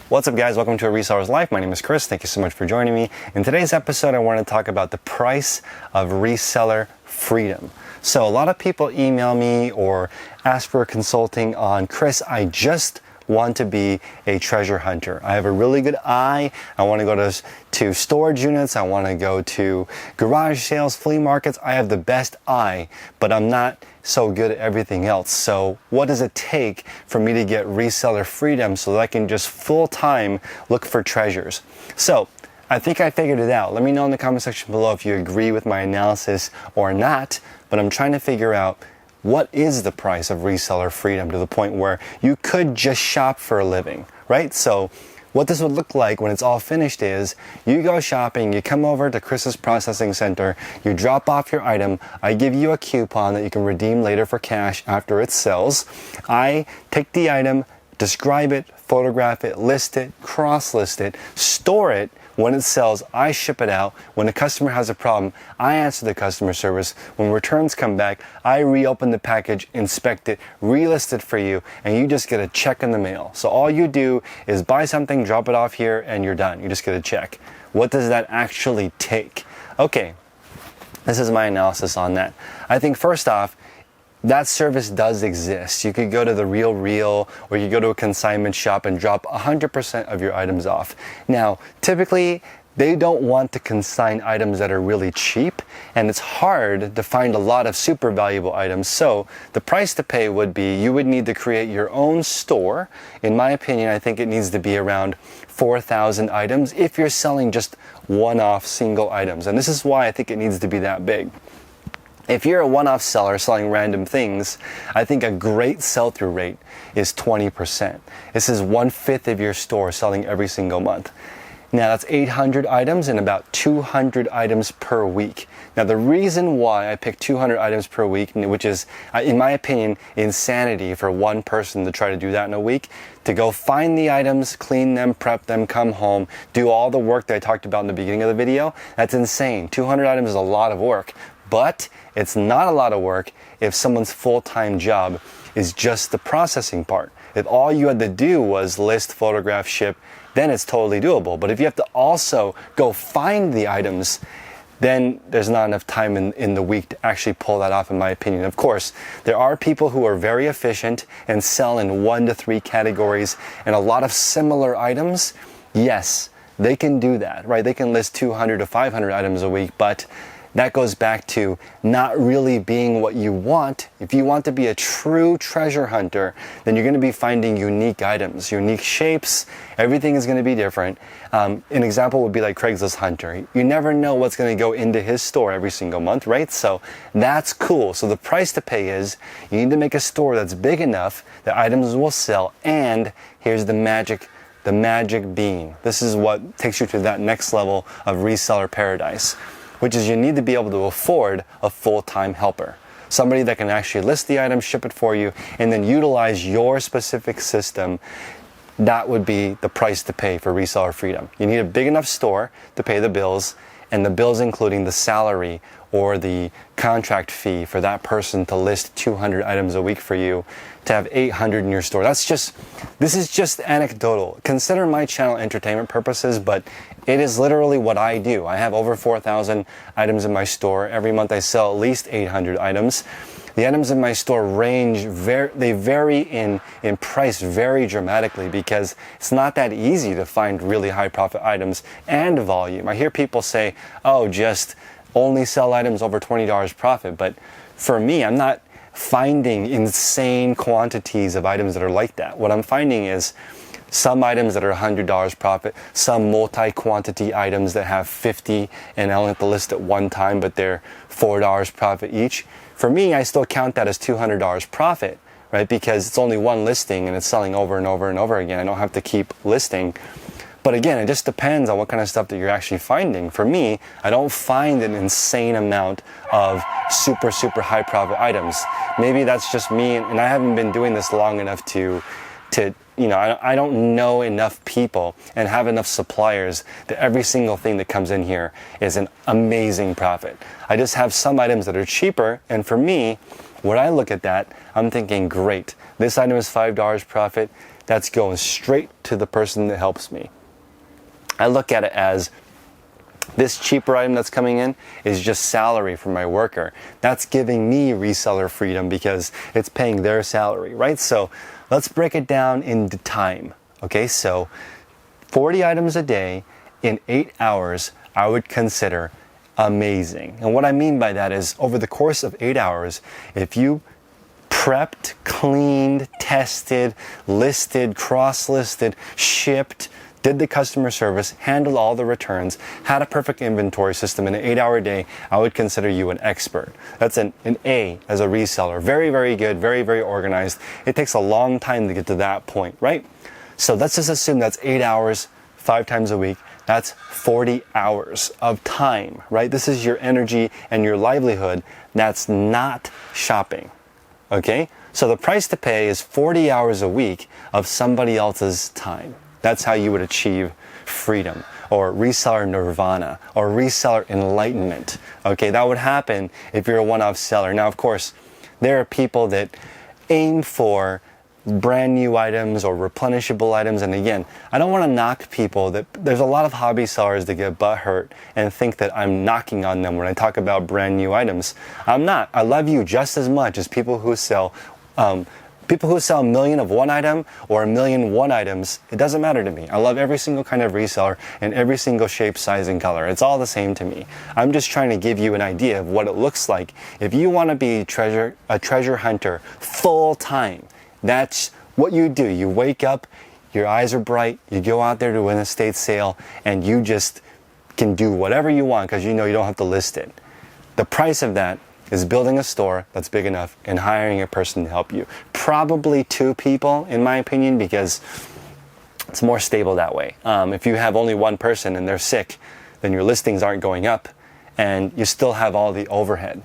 What's up guys, welcome to A Reseller's Life. My name is Chris, thank you so much for joining me. In today's episode, I want to talk about the price of reseller freedom. So a lot of people email me or ask for consulting on, Chris, I just want to be a treasure hunter. I have a really good eye. I want to go to storage units. I want to go to garage sales, flea markets. I have the best eye, but I'm not so good at everything else. So what does it take for me to get reseller freedom so that I can just full-time look for treasures? So I think I figured it out. Let me know in the comment section below if you agree with my analysis or not, but I'm trying to figure out what is the price of reseller freedom to the point where you could just shop for a living, right? So what this would look like when it's all finished is you go shopping, you come over to Chris's processing center, you drop off your item, I give you a coupon that you can redeem later for cash after it sells. I take the item, describe it, photograph it, list it, cross-list it, store it. When it sells, I ship it out. When the customer has a problem, I answer the customer service. When returns come back, I reopen the package, inspect it, relist it for you, and you just get a check in the mail. So all you do is buy something, drop it off here, and you're done. You just get a check. What does that actually take? Okay, this is my analysis on that. I think first off, that service does exist. You could go to the Real, or you go to a consignment shop and drop 100% of your items off. Now, typically, they don't want to consign items that are really cheap, and it's hard to find a lot of super valuable items. So the price to pay would be, you would need to create your own store. In my opinion, I think it needs to be around 4,000 items if you're selling just one-off single items. And this is why I think it needs to be that big. If you're a one-off seller selling random things, I think a great sell-through rate is 20%. This is 1/5 of your store selling every single month. Now that's 800 items and about 200 items per week. Now the reason why I picked 200 items per week, which is, in my opinion, insanity for one person to try to do that in a week, to go find the items, clean them, prep them, come home, do all the work that I talked about in the beginning of the video, that's insane. 200 items is a lot of work. But it's not a lot of work if someone's full-time job is just the processing part. If all you had to do was list, photograph, ship, then it's totally doable. But if you have to also go find the items, then there's not enough time in the week to actually pull that off, in my opinion. Of course, there are people who are very efficient and sell in 1 to 3 categories and a lot of similar items. Yes, they can do that, right? They can list 200 to 500 items a week, but that goes back to not really being what you want. If you want to be a true treasure hunter, then you're going to be finding unique items, unique shapes. Everything is going to be different. An example would be like Craigslist Hunter. You never know what's going to go into his store every single month, right? So that's cool. So the price to pay is you need to make a store that's big enough that items will sell. And here's the magic bean. This is what takes you to that next level of reseller paradise, which is you need to be able to afford a full-time helper. Somebody that can actually list the item, ship it for you, and then utilize your specific system. That would be the price to pay for reseller freedom. You need a big enough store to pay the bills, and the bills including the salary or the contract fee for that person to list 200 items a week for you, to have 800 in your store. This is just anecdotal. Consider my channel entertainment purposes, but it is literally what I do. I have over 4,000 items in my store. Every month I sell at least 800 items. The items in my store range, they vary in price very dramatically because it's not that easy to find really high profit items and volume. I hear people say, oh, just only sell items over $20 profit. But for me, I'm not finding insane quantities of items that are like that. What I'm finding is some items that are $100 profit, some multi-quantity items that have 50 and I only have to list at one time, but they're $4 profit each. For me, I still count that as $200 profit, right? Because it's only one listing and it's selling over and over and over again. I don't have to keep listing. But again, it just depends on what kind of stuff that you're actually finding. For me, I don't find an insane amount of super high profit items. Maybe that's just me, and I haven't been doing this long enough to I don't know enough people and have enough suppliers that every single thing that comes in here is an amazing profit. I just have some items that are cheaper, and for me, when I look at that, I'm thinking, great, this item is $5 profit, that's going straight to the person that helps me. I look at it as this cheaper item that's coming in is just salary for my worker. That's giving me reseller freedom because it's paying their salary, right? So let's break it down into time. Okay, so 40 items a day in 8 hours, I would consider amazing. And what I mean by that is over the course of 8 hours, if you prepped, cleaned, tested, listed, cross-listed, shipped, did the customer service, handled all the returns, had a perfect inventory system in an 8-hour day, I would consider you an expert. That's an A as a reseller. Very, very good, very, very organized. It takes a long time to get to that point, right? So let's just assume that's 8 hours, 5 times a week. That's 40 hours of time, right? This is your energy and your livelihood. That's not shopping, okay? So the price to pay is 40 hours a week of somebody else's time. That's how you would achieve freedom, or reseller nirvana, or reseller enlightenment. Okay, that would happen if you're a one-off seller. Now, of course, there are people that aim for brand new items or replenishable items. And again, I don't want to knock people. There's a lot of hobby sellers that get butthurt and think that I'm knocking on them when I talk about brand new items. I'm not. I love you just as much as people who sell a million of one item or a million one items. It doesn't matter to me. I love every single kind of reseller in every single shape, size, and color. It's all the same to me. I'm just trying to give you an idea of what it looks like. If you want to be a treasure hunter full time, that's what you do. You wake up, your eyes are bright, you go out there to an estate sale, and you just can do whatever you want because you know you don't have to list it. The price of that is building a store that's big enough and hiring a person to help you. Probably 2 people, in my opinion, because it's more stable that way. If you have only one person and they're sick, then your listings aren't going up and you still have all the overhead.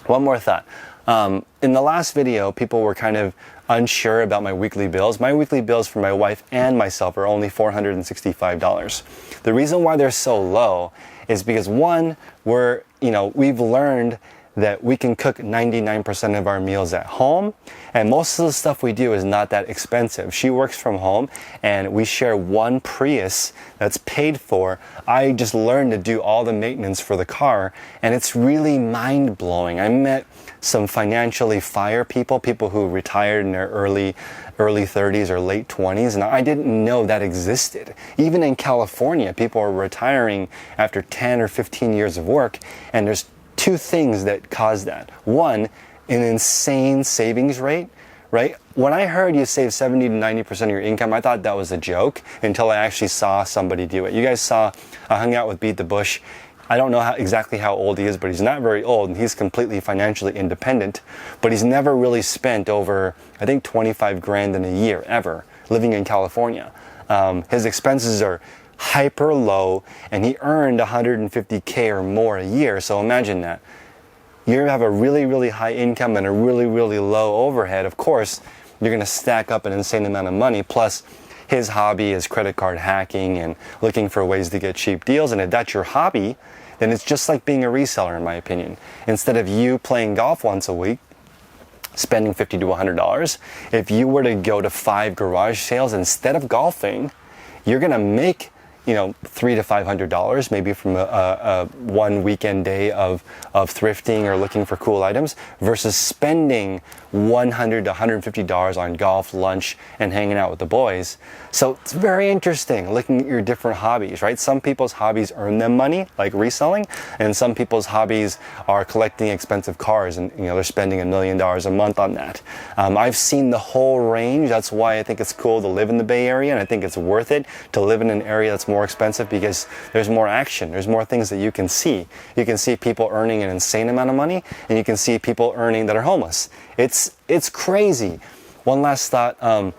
One more thought. In the last video, people were kind of unsure about my weekly bills. My weekly bills for my wife and myself are only $465. The reason why they're so low is because one, we've learned that we can cook 99% of our meals at home, and most of the stuff we do is not that expensive. She works from home and we share one Prius that's paid for. I just learned to do all the maintenance for the car, and it's really mind-blowing. I met some financially fire people who retired in their early 30s or late 20s, and I didn't know that existed. Even in California, people are retiring after 10 or 15 years of work, and there's 2 things that cause that. One, an insane savings rate, right? When I heard you save 70 to 90% of your income, I thought that was a joke until I actually saw somebody do it. You guys saw, I hung out with Beat the Bush. I don't know exactly how old he is, but he's not very old, and he's completely financially independent, but he's never really spent over, I think, 25 grand in a year, ever, living in California. His expenses are hyper low, and he earned 150K or more a year. So imagine that. You have a really, really high income and a really, really low overhead. Of course, you're going to stack up an insane amount of money. Plus, his hobby is credit card hacking and looking for ways to get cheap deals. And if that's your hobby, then it's just like being a reseller, in my opinion. Instead of you playing golf once a week, spending $50 to $100, if you were to go to 5 garage sales instead of golfing, you're going to make $300 to $500 maybe from a one weekend day of thrifting or looking for cool items versus spending $100 to $150 on golf, lunch, and hanging out with the boys. So it's very interesting looking at your different hobbies, right? Some people's hobbies earn them money, like reselling, and some people's hobbies are collecting expensive cars, and they're spending $1 million a month on that. I've seen the whole range. That's why I think it's cool to live in the Bay Area, and I think it's worth it to live in an area that's more expensive because there's more action. There's more things that you can see. You can see people earning an insane amount of money, and you can see people earning that are homeless. It's crazy. One last thought.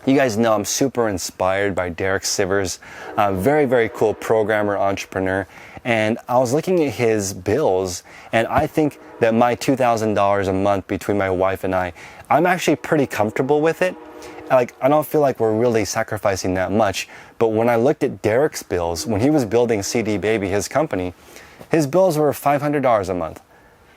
You guys know I'm super inspired by Derek Sivers, very, very cool programmer, entrepreneur. And I was looking at his bills, and I think that my $2,000 a month between my wife and I'm actually pretty comfortable with it. I don't feel like we're really sacrificing that much. But when I looked at Derek's bills, when he was building CD Baby, his company, his bills were $500 a month.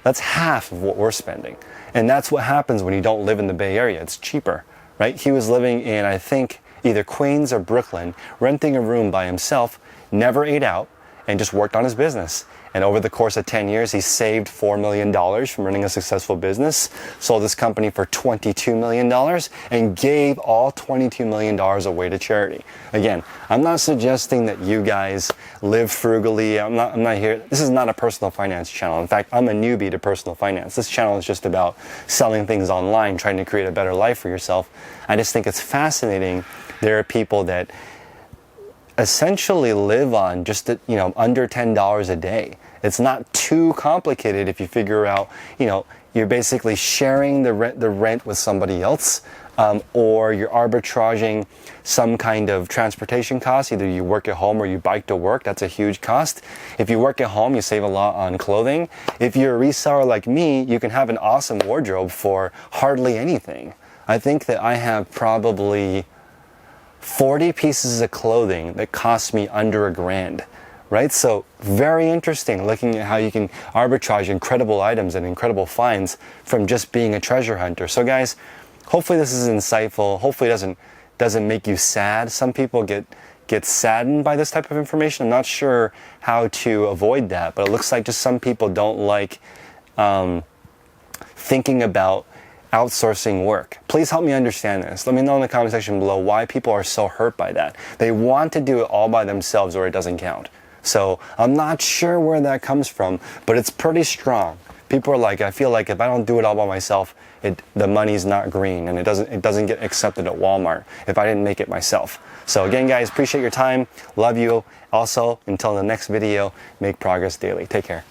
That's half of what we're spending. And that's what happens when you don't live in the Bay Area. It's cheaper, right? He was living in, I think, either Queens or Brooklyn, renting a room by himself, never ate out, and just worked on his business. And over the course of 10 years, he saved $4 million from running a successful business, sold his company for $22 million, and gave all $22 million away to charity. Again, I'm not suggesting that you guys live frugally. I'm not here. This is not a personal finance channel. In fact, I'm a newbie to personal finance. This channel is just about selling things online, trying to create a better life for yourself. I just think it's fascinating. There are people that essentially live on just, under $10 a day. It's not too complicated if you figure out, you're basically sharing the rent with somebody else, or you're arbitraging some kind of transportation cost. Either you work at home or you bike to work. That's a huge cost. If you work at home, you save a lot on clothing. If you're a reseller like me, you can have an awesome wardrobe for hardly anything. I think that I have probably 40 pieces of clothing that cost me under $1,000, right? So very interesting looking at how you can arbitrage incredible items and incredible finds from just being a treasure hunter. So guys, hopefully this is insightful. Hopefully it doesn't make you sad. Some people get saddened by this type of information. I'm not sure how to avoid that, but it looks like just some people don't like thinking about outsourcing work. Please help me understand this. Let me know in the comment section below why people are so hurt by that. They want to do it all by themselves or it doesn't count. So I'm not sure where that comes from, but it's pretty strong. People are like, I feel like if I don't do it all by myself, the money's not green and it doesn't get accepted at Walmart if I didn't make it myself. So again, guys, appreciate your time. Love you. Also, until the next video, make progress daily. Take care.